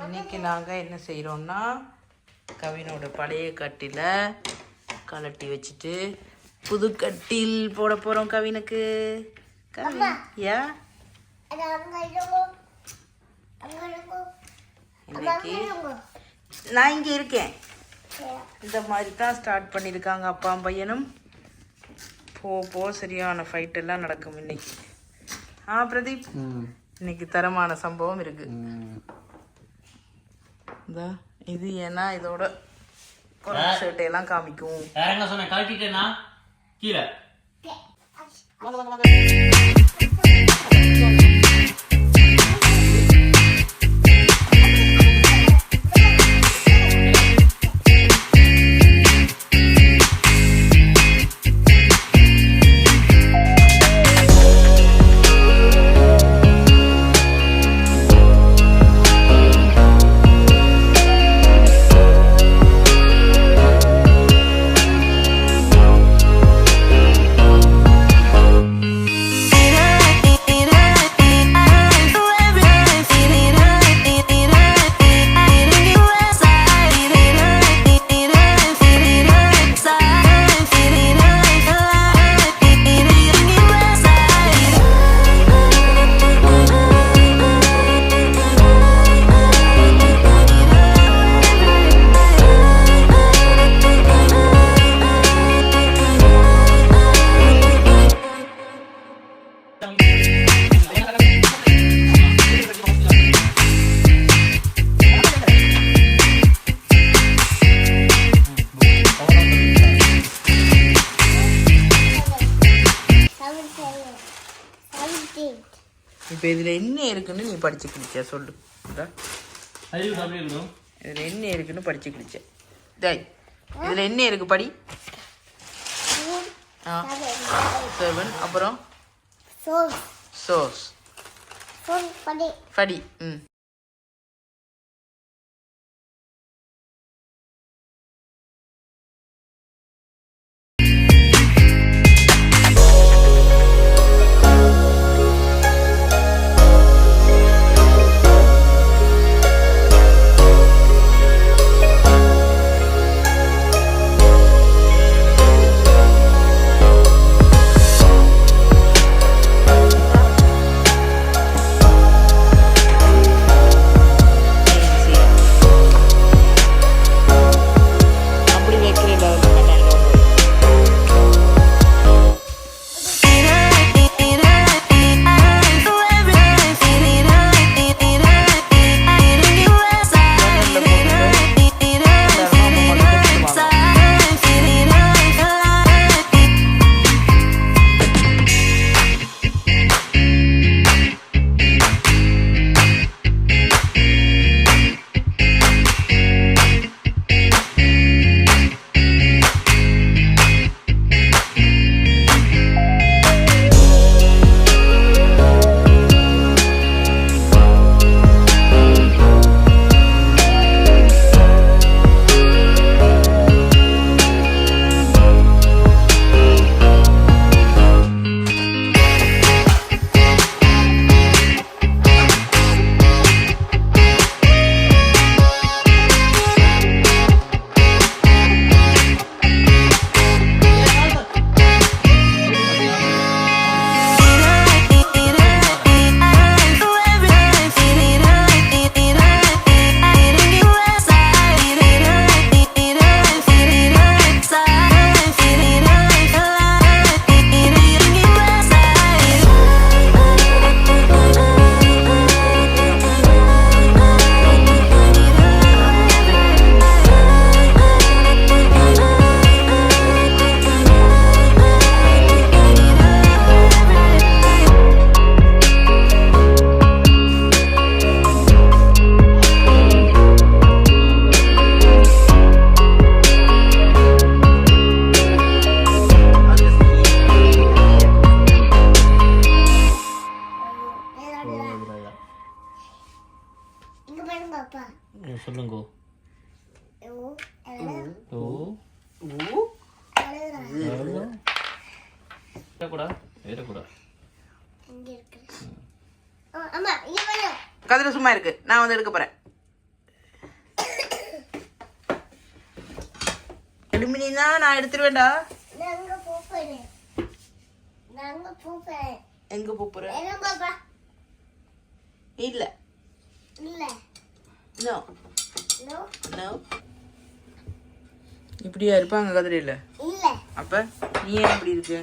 இன்னைக்கு நாங்கள் என்ன செய்கிறோம்னா கவினோட பழைய கட்டில கலட்டி வச்சுட்டு புது கட்டில் போட போகிறோம் கவினுக்கு. கவின் யா இன்னைக்கு நான் இங்கே இருக்கேன். இந்த மாதிரி தான் ஸ்டார்ட் பண்ணியிருக்காங்க அப்பா பையனும். போ சரியான ஃபைட் எல்லாம் நடக்கும் இன்னைக்கு. பிரதீப் இன்னைக்கு தரமான சம்பவம் இருக்கு. இது ஏன்னா இதோட ஷர்ட்டையெல்லாம் காமிக்கும். கீழே இப்போ இதில் என்ன இருக்குன்னு நீ படிச்சு கிழிச்ச சொல்லு. இதில் என்ன இருக்குன்னு படிச்சு கிழிச்ச. இதில் என்ன இருக்கு படி. 7 அப்புறம் சோஸ் படி. சொல்லுங்க. கதிர சும்மா இருக்கு, நான் வந்து எடுக்க போறேன். எலுமினா நான் எடுத்துருவேன்டா. எங்க போறேன்? இல்ல நோ நோ. இப்படியா இருப்பாங்க கதிரையில? அப்ப நீ ஏன் இப்படி இருக்கு?